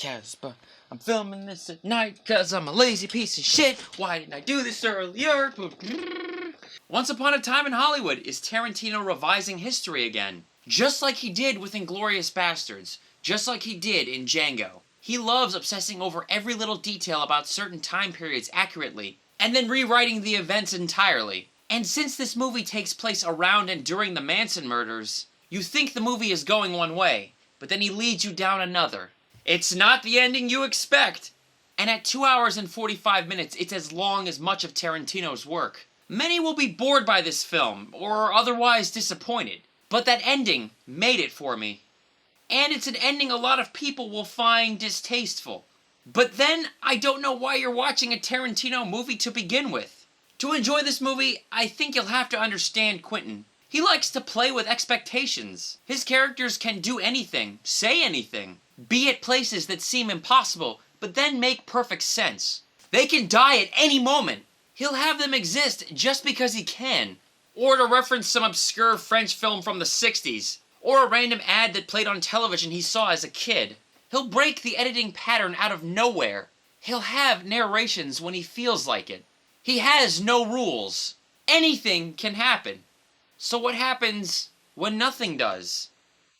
podcast, but I'm filming this at night because I'm a lazy piece of shit. Why didn't I do this earlier? Once Upon a Time in Hollywood is Tarantino revising history again. Just like he did with Inglourious Basterds. Just like he did in Django. He loves obsessing over every little detail about certain time periods accurately, and then rewriting the events entirely. And since this movie takes place around and during the Manson murders, you think the movie is going one way, but then he leads you down another. It's not the ending you expect! And at 2 hours and 45 minutes, it's as long as much of Tarantino's work. Many will be bored by this film, or otherwise disappointed, but that ending made it for me. And it's an ending a lot of people will find distasteful. But then, I don't know why you're watching a Tarantino movie to begin with. To enjoy this movie, I think you'll have to understand Quentin. He likes to play with expectations. His characters can do anything, say anything, be at places that seem impossible, but then make perfect sense. They can die at any moment. He'll have them exist just because he can. Or to reference some obscure French film from the 60s. Or a random ad that played on television he saw as a kid. He'll break the editing pattern out of nowhere. He'll have narrations when he feels like it. He has no rules. Anything can happen. So what happens when nothing does?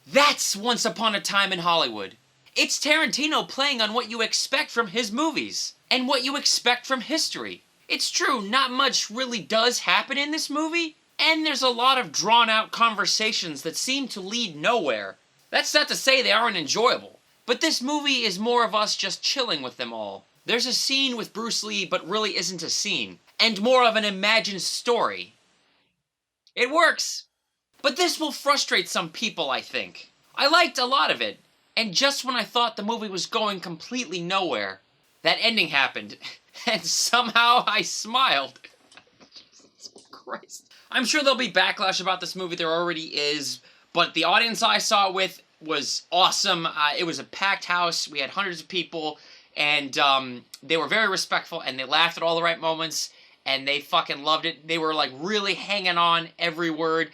That's Once Upon a Time in Hollywood. It's Tarantino playing on what you expect from his movies, and what you expect from history. It's true, not much really does happen in this movie, and there's a lot of drawn-out conversations that seem to lead nowhere. That's not to say they aren't enjoyable, but this movie is more of us just chilling with them all. There's a scene with Bruce Lee, but really isn't a scene, and more of an imagined story. It works, but this will frustrate some people, I think. I liked a lot of it, and just when I thought the movie was going completely nowhere, that ending happened, and somehow I smiled. Jesus Christ. I'm sure there'll be backlash about this movie, there already is, but the audience I saw it with was awesome. It was a packed house, we had hundreds of people, and they were very respectful, and they laughed at all the right moments, and they fucking loved it. They were like really hanging on every word.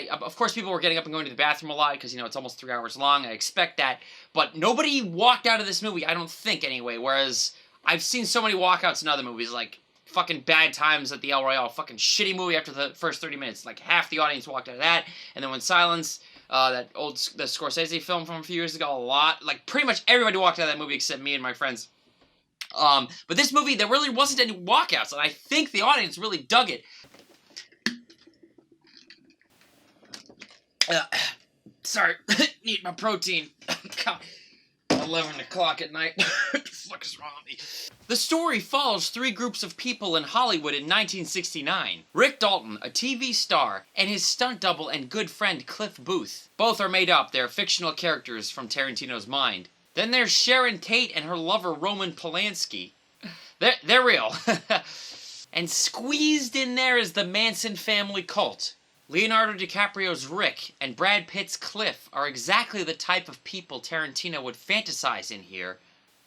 Of course, people were getting up and going to the bathroom a lot because, you know, it's almost 3 hours long. I expect that. But nobody walked out of this movie, I don't think, anyway. Whereas I've seen so many walkouts in other movies, like fucking Bad Times at the El Royale, fucking shitty movie after the first 30 minutes. Like half the audience walked out of that. And then when Silence, the Scorsese film from a few years ago, a lot. Like pretty much everybody walked out of that movie except me and my friends. But this movie, there really wasn't any walkouts, and I think the audience really dug it. Sorry, need my protein. God, 11 o'clock at night. What the fuck is wrong with me? The story follows three groups of people in Hollywood in 1969. Rick Dalton, a TV star, and his stunt double and good friend Cliff Booth. Both are made up, they're fictional characters from Tarantino's mind. Then there's Sharon Tate and her lover Roman Polanski. They're real. And squeezed in there is the Manson family cult. Leonardo DiCaprio's Rick and Brad Pitt's Cliff are exactly the type of people Tarantino would fantasize in here.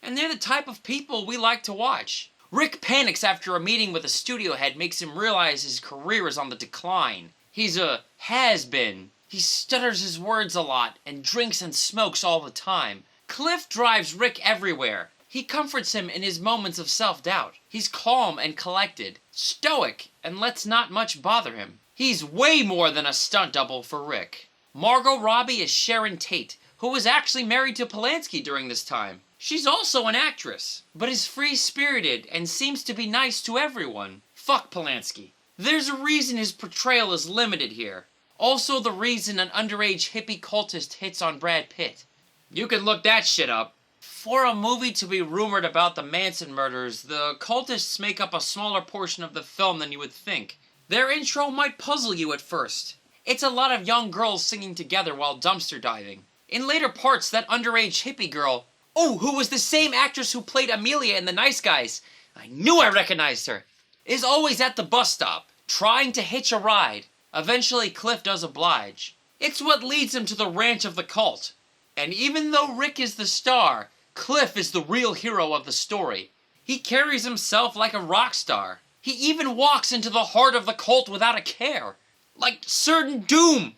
And they're the type of people we like to watch. Rick panics after a meeting with a studio head makes him realize his career is on the decline. He's a has-been. He stutters his words a lot and drinks and smokes all the time. Cliff drives Rick everywhere. He comforts him in his moments of self-doubt. He's calm and collected, stoic, and lets not much bother him. He's way more than a stunt double for Rick. Margot Robbie is Sharon Tate, who was actually married to Polanski during this time. She's also an actress, but is free-spirited and seems to be nice to everyone. Fuck Polanski. There's a reason his portrayal is limited here. Also the reason an underage hippie cultist hits on Brad Pitt. You can look that shit up. For a movie to be rumored about the Manson murders, the cultists make up a smaller portion of the film than you would think. Their intro might puzzle you at first. It's a lot of young girls singing together while dumpster diving. In later parts, that underage hippie girl, who was the same actress who played Amelia in The Nice Guys, I knew I recognized her, is always at the bus stop, trying to hitch a ride. Eventually, Cliff does oblige. It's what leads him to the ranch of the cult. And even though Rick is the star, Cliff is the real hero of the story. He carries himself like a rock star. He even walks into the heart of the cult without a care. Like certain doom.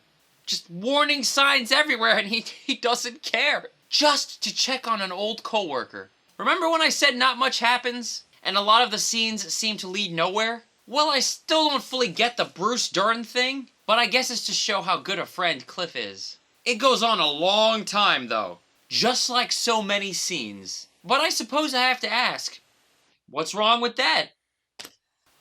Just warning signs everywhere and he doesn't care. just to check on an old coworker. Remember when I said not much happens, and a lot of the scenes seem to lead nowhere? Well, I still don't fully get the Bruce Dern thing, but I guess it's to show how good a friend Cliff is. It goes on a long time, though, just like so many scenes. But I suppose I have to ask, what's wrong with that?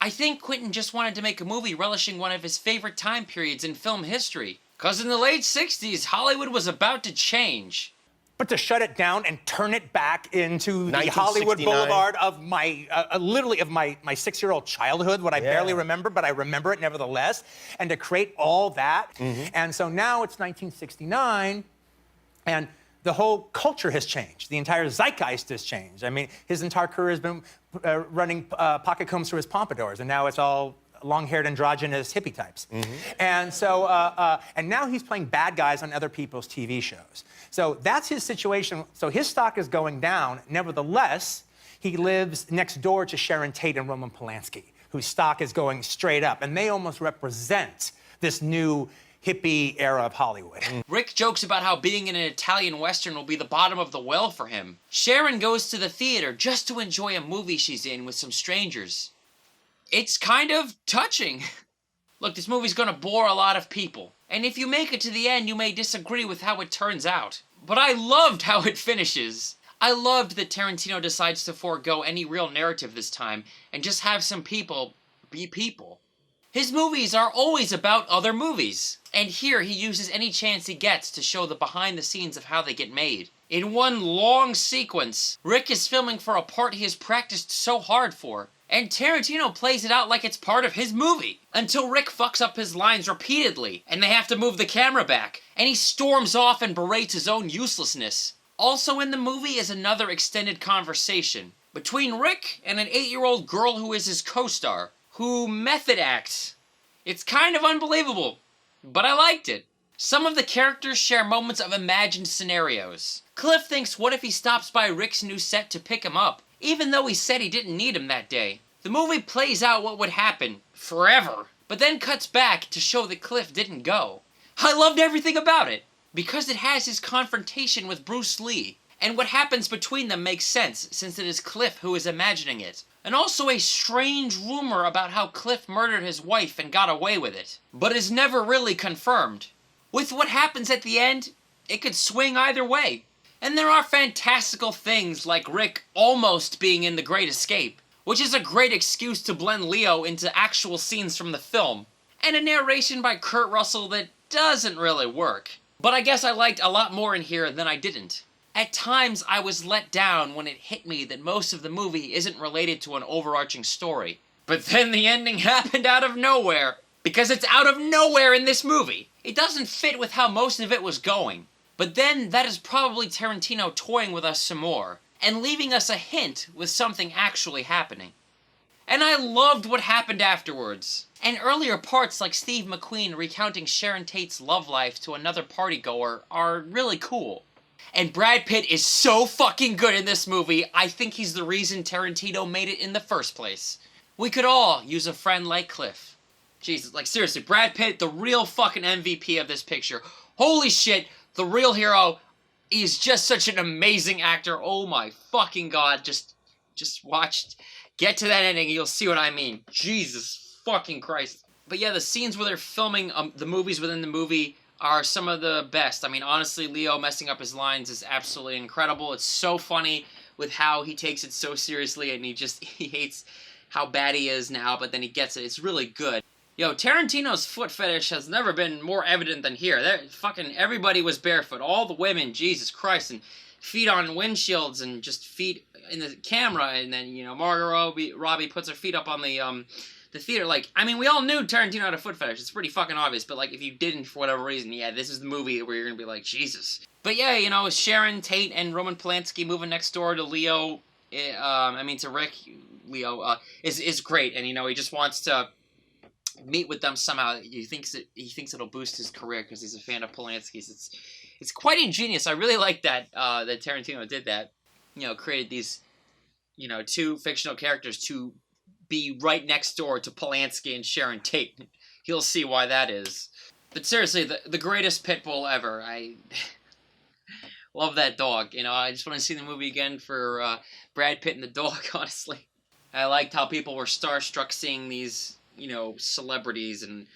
I think Quentin just wanted to make a movie relishing one of his favorite time periods in film history. 'Cause in the late 60s, Hollywood was about to change. But to shut it down and turn it back into the 1969. Hollywood Boulevard of my, literally of my 6-year-old childhood, what I barely remember, but I remember it nevertheless, and to create all that. And so now it's 1969, and the whole culture has changed. The entire zeitgeist has changed. I mean, his entire career has been running pocket combs through his pompadours, and now it's all long-haired, androgynous hippie types. And so, and now he's playing bad guys on other people's TV shows. So that's his situation. So his stock is going down. Nevertheless, he lives next door to Sharon Tate and Roman Polanski, whose stock is going straight up. And they almost represent this new hippie era of Hollywood. Rick jokes about how being in an Italian Western will be the bottom of the well for him. Sharon goes to the theater just to enjoy a movie she's in with some strangers. It's kind of touching. Look, this movie's gonna bore a lot of people. And if you make it to the end, you may disagree with how it turns out. But I loved how it finishes. I loved that Tarantino decides to forego any real narrative this time and just have some people be people. His movies are always about other movies. And here he uses any chance he gets to show the behind the scenes of how they get made. In one long sequence, Rick is filming for a part he has practiced so hard for. And Tarantino plays it out like it's part of his movie. Until Rick fucks up his lines repeatedly, and they have to move the camera back. And he storms off and berates his own uselessness. Also in the movie is another extended conversation between Rick and an 8-year-old girl who is his co-star, who method acts. It's kind of unbelievable, but I liked it. Some of the characters share moments of imagined scenarios. Cliff thinks what if he stops by Rick's new set to pick him up, even though he said he didn't need him that day. The movie plays out what would happen, forever, but then cuts back to show that Cliff didn't go. I loved everything about it, because it has his confrontation with Bruce Lee, and what happens between them makes sense, since it is Cliff who is imagining it. And also a strange rumor about how Cliff murdered his wife and got away with it, but is never really confirmed. With what happens at the end, it could swing either way. And there are fantastical things like Rick almost being in The Great Escape, which is a great excuse to blend Leo into actual scenes from the film, and a narration by Kurt Russell that doesn't really work. But I guess I liked a lot more in here than I didn't. At times, I was let down when it hit me that most of the movie isn't related to an overarching story. But then the ending happened out of nowhere, because it's out of nowhere in this movie. It doesn't fit with how most of it was going. But then that is probably Tarantino toying with us some more, and leaving us a hint with something actually happening. And I loved what happened afterwards. And earlier parts like Steve McQueen recounting Sharon Tate's love life to another partygoer are really cool. And Brad Pitt is so fucking good in this movie, I think he's the reason Tarantino made it in the first place. We could all use a friend like Cliff. Jesus, like seriously, Brad Pitt, the real fucking MVP of this picture. Holy shit, the real hero. He's just such an amazing actor. Oh my fucking god, just watch, get to that ending and you'll see what I mean. Jesus fucking Christ. But yeah, the scenes where they're filming the movies within the movie are some of the best. I mean, honestly, Leo messing up his lines is absolutely incredible. It's so funny with how he takes it so seriously and he hates how bad he is now, but then he gets it. It's really good. Yo, Tarantino's foot fetish has never been more evident than here. Fucking everybody was barefoot. All the women, Jesus Christ, and feet on windshields and just feet in the camera, and then, you know, Margot Robbie puts her feet up on the theater. Like, I mean, we all knew Tarantino had a foot fetish. It's pretty fucking obvious, but, like, if you didn't for whatever reason, yeah, this is the movie where you're gonna be like, Jesus. But yeah, you know, Sharon Tate and Roman Polanski moving next door to Leo, to Rick, Leo, is great, and, you know, he just wants to meet with them somehow. He thinks it'll boost his career because he's a fan of Polanski's. It's quite ingenious. I really like that that Tarantino did that. You know, created these, you know, two fictional characters to be right next door to Polanski and Sharon Tate. He'll see why that is. But seriously, the greatest Pitbull ever. Love that dog. You know, I just want to see the movie again for Brad Pitt and the dog, honestly. I liked how people were starstruck seeing these, you know, celebrities, and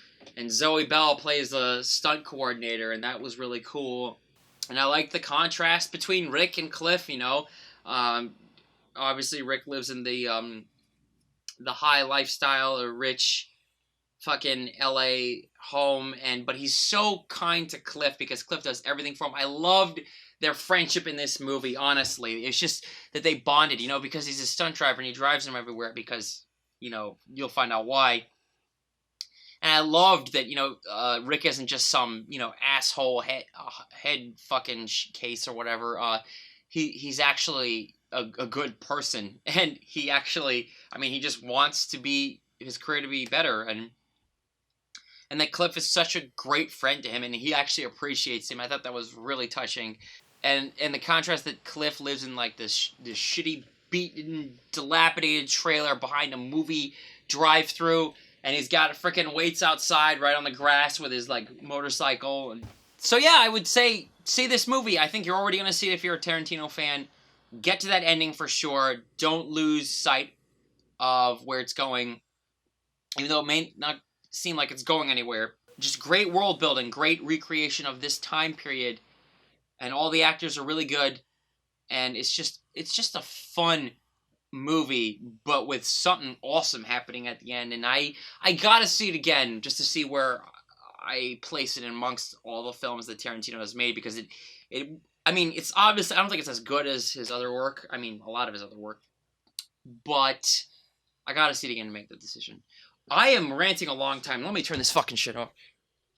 Zoe Bell plays a stunt coordinator, and that was really cool. And I liked the contrast between Rick and Cliff, you know. Obviously, Rick lives in the high lifestyle, or rich fucking LA home, but he's so kind to Cliff because Cliff does everything for him. I loved their friendship in this movie, honestly. It's just that they bonded, you know, because he's a stunt driver and he drives him everywhere because, you know, you'll find out why. And I loved that, you know, Rick isn't just some, you know, asshole head fucking case or whatever. He's actually a good person, and he actually, I mean, he just wants to be, his career to be better, and that Cliff is such a great friend to him, and he actually appreciates him. I thought that was really touching. And the contrast that Cliff lives in, like, this shitty, beaten, dilapidated trailer behind a movie drive-through, and he's got freaking weights outside right on the grass with his, like, motorcycle. And so, yeah, I would say, see this movie. I think you're already going to see it if you're a Tarantino fan. Get to that ending for sure. Don't lose sight of where it's going, even though it may not seem like it's going anywhere. Just great world building, great recreation of this time period, and all the actors are really good, and it's just a fun movie, but with something awesome happening at the end. And I gotta see it again just to see where I place it amongst all the films that Tarantino has made, because I mean, it's obvious. I don't think it's as good as his other work. I mean, a lot of his other work, but I gotta see it again to make the decision. I am ranting a long time. Let me turn this fucking shit off.